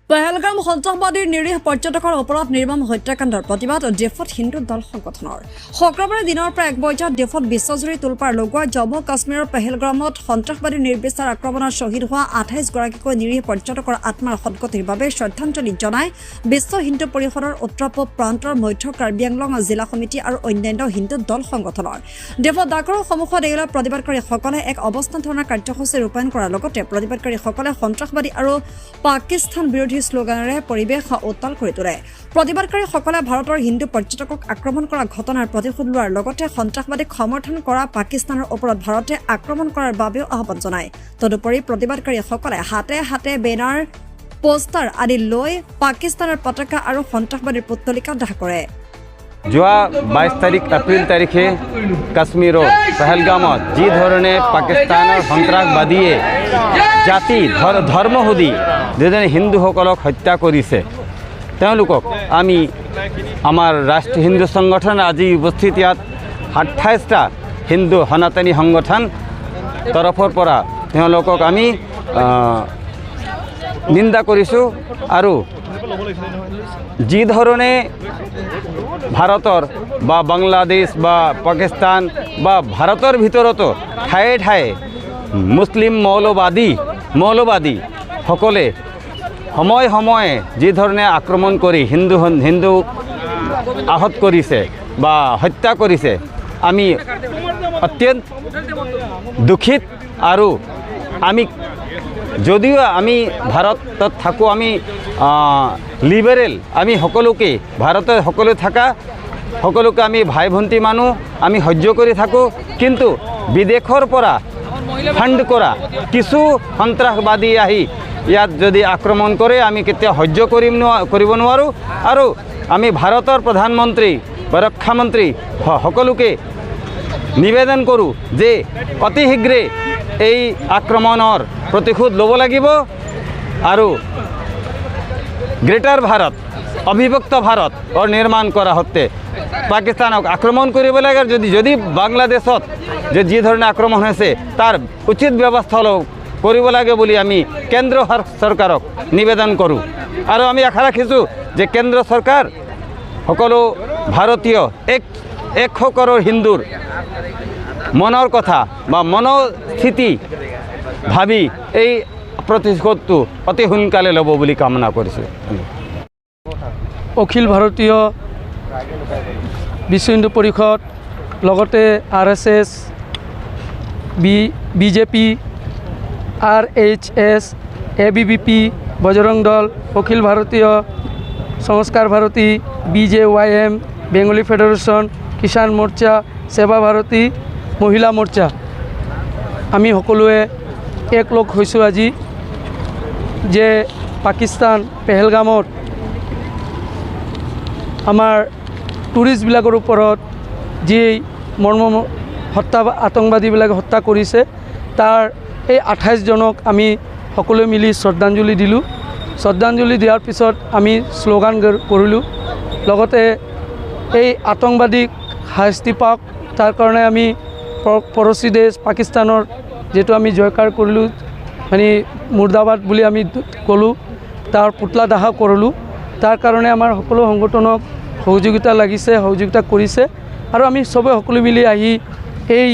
পেহেলগাম সন্ত্ৰাসবাদীৰ নিৰীহ পৰ্যটকৰ ওপৰত নিৰ্মম হত্যাকাণ্ডৰ প্ৰতিবাদ ডেফত হিন্দু দল সংগঠনৰ শুক্ৰবাৰে দিনৰ পৰা এক বজাত ডেফত বিশ্বজুৰি তোলপাৰ লগোৱা জম্মু কাশ্মীৰৰ পেহেলগামত সন্ত্ৰাসবাদীৰ নিৰ্বিচাৰ আক্ৰমণত শ্বহীদ হোৱা 28 গৰাকীকৈ নিৰীহ পৰ্যটকৰ আত্মাৰ সদ্গতিৰ বাবে শ্ৰদ্ধাঞ্জলি জনাই বিশ্ব হিন্দু পৰিষদৰ উত্তৰ পূব প্ৰান্তৰ মধ্য কাৰ্বি আংলং জিলা সমিতি আৰু অন্যান্য হিন্দু দল সংগঠনৰ ডেফত ডাকৰৰ সন্মুখত এইবিলাক প্ৰতিবাদকাৰীসকলে এক অৱস্থান ধৰ্ণা কাৰ্যসূচী ৰূপায়ণ কৰাৰ লগতে প্ৰতিবাদকাৰীসকলে সন্ত্ৰাসবাদী আৰু পাকিস্তান বিৰোধী স্লোগানেৰে পৰিৱেশ উত্তাল কৰি তোলে প্ৰতিবাদকাৰীসকলে ভাৰতৰ হিন্দু পৰ্যটকক আক্ৰমণ কৰা ঘটনাৰ প্ৰতিশোধ লোৱাৰ লগতে সন্ত্ৰাসবাদীক সমৰ্থন কৰা পাকিস্তানৰ ওপৰত ভাৰতে আক্ৰমণ কৰাৰ বাবেও আহ্বান জনায় তদুপৰি প্ৰতিবাদকাৰীসকলে হাতে হাতে বেনাৰ পোষ্টাৰ আদি লৈ পাকিস্তানৰ পতাকা আৰু সন্ত্ৰাসবাদীৰ পুতলিকা দাহ কৰে যোৱা 22 তাৰিখ এপ্ৰিল তাৰিখে কাশ্মীৰৰ পেহেলগামত যি ধৰণে পাকিস্তানৰ সন্ত্ৰাসবাদীয়ে জাতি ধৰ্ম সুধি যিজনে হিন্দুসকলক হত্যা কৰিছে তেওঁলোকক আমি আমাৰ ৰাষ্ট্ৰীয় হিন্দু সংগঠন আজি উপস্থিত ইয়াত 28টা হিন্দু সনাতনী সংগঠন তৰফৰ পৰা তেওঁলোকক আমি নিন্দা কৰিছোঁ আৰু যি ধৰণে ভাৰতৰ বা বাংলাদেশ বা পাকিস্তান বা ভাৰতৰ ভিতৰতো ঠায়ে ঠায়ে মুছলিম মৌলবাদী সকলে সময়ে সময়ে যি ধৰণে আক্ৰমণ কৰি হিন্দু আহত কৰিছে বা হত্যা কৰিছে আমি অত্যন্ত দুখিত আৰু যদিও আমি ভাৰতত থাকোঁ আমি লিবাৰেল আমি সকলোকে ভাৰতত সকলোকে আমি ভাই ভণ্টি মানুহ আমি সহ্য কৰি থাকোঁ কিন্তু বিদেশৰ পৰা ফাণ্ড কৰা কিছু সন্ত্ৰাসবাদী আহি ইয়াত যদি আক্ৰমণ কৰে আমি কেতিয়া সহ্য কৰিব নোৱাৰোঁ আৰু আমি ভাৰতৰ প্ৰধানমন্ত্ৰী বা ৰক্ষামন্ত্ৰী সকলোকে নিবেদন কৰোঁ যে অতি শীঘ্ৰে এই আক্ৰমণৰ প্ৰতিশোধ ল'ব লাগিব আৰু গ্ৰেটাৰ ভাৰত অবিভক্ত ভাৰত নিৰ্মাণ কৰা হতে পাকিস্তানক আক্ৰমণ কৰিব লাগে যদি বাংলাদেশত যি ধৰণে আক্ৰমণ হৈছে তাৰ উচিত ব্যৱস্থা কৰিব লাগে বুলি আমি কেন্দ্ৰ চৰকাৰক নিবেদন কৰোঁ আৰু আমি আশা ৰাখিছোঁ যে কেন্দ্ৰ চৰকাৰ সকলো ভাৰতীয় 1 কৰোৰ হিন্দুৰ মনৰ কথা বা মনোস্থিতি ভাবি এই প্ৰতিশোধটো অতি সোনকালে ল'ব বুলি কামনা কৰিছোঁ অখিল ভাৰতীয় বিশ্ব হিন্দু পৰিষদ লগতে RSS BJP RHS ABVP Bajrang দল অখিল ভাৰতীয় সংস্কাৰ ভাৰতী BJYM বেংগলী ফেডাৰেশ্যন কিষাণ মৰ্চা সেৱা ভাৰতী মহিলা মৰ্চা আমি সকলোৱে একলগ হৈছোঁ আজি যে পাকিস্তান পেহেলগামত আমাৰ টুৰিষ্টবিলাকৰ ওপৰত যি আতংকবাদীবিলাকে হত্যা কৰিছে তাৰ এই 28 জনক আমি সকলোৱে মিলি শ্ৰদ্ধাঞ্জলি দিলোঁ শ্ৰদ্ধাঞ্জলি দিয়াৰ পিছত আমি শ্লোগান কৰিলোঁ লগতে এই আতংকবাদীক শাস্তি পাওক তাৰ কাৰণে আমি পৰশী দেশ পাকিস্তানৰ যেটো আমি জয়কাৰ কৰিলোঁ মানে মুৰ্দাবাদ বুলি আমি ক'লোঁ তাৰ পুতলা দাহ কৰিলোঁ তাৰ কাৰণে আমাৰ সকলো সংগঠনক সহযোগিতা কৰিছে আৰু আমি সবে সকলো মিলি আহি এই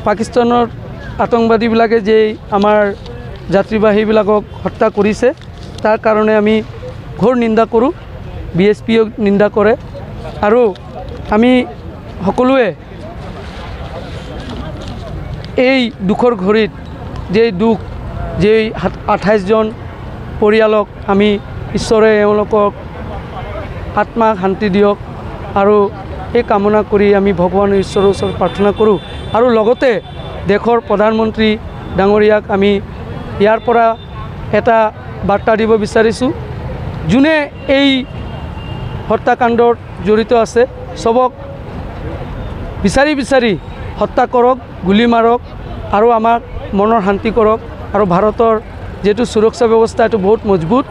পাকিস্তানৰ আতংকবাদীবিলাকে যে আমাৰ যাত্ৰীবাহীবিলাকক হত্যা কৰিছে তাৰ কাৰণে আমি ঘোৰ নিন্দা কৰোঁ BSPও নিন্দা কৰে আৰু আমি সকলোৱে এই দুখৰ ঘড়ীত যে 28 জন পৰিয়ালক আমি ঈশ্বৰে এওঁলোকক আত্মাক শান্তি দিয়ক আৰু এই কামনা কৰি আমি ভগৱান ঈশ্বৰৰ ওচৰত প্ৰাৰ্থনা কৰোঁ আৰু লগতে দেশৰ প্ৰধানমন্ত্ৰী ডাঙৰীয়াক আমি ইয়াৰ পৰা এটা বাৰ্তা দিব বিচাৰিছোঁ যোনে এই হত্যাকাণ্ডত জড়িত আছে সবক বিচাৰি হত্যা কৰক গুলি মাৰক আৰু আমাক মনৰ শান্তি কৰক আৰু ভাৰতৰ যেটো সুৰক্ষা ব্যৱস্থা এটো বহুত মজবুত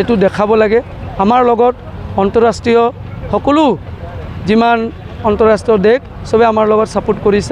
এটো দেখাব লাগে আমাৰ লগত অন্তৰাষ্ট্ৰীয় সকলো যিমান অন্তৰাষ্ট্ৰীয় দেশ সবে আমাৰ লগত সাপোৰ্ট কৰিছে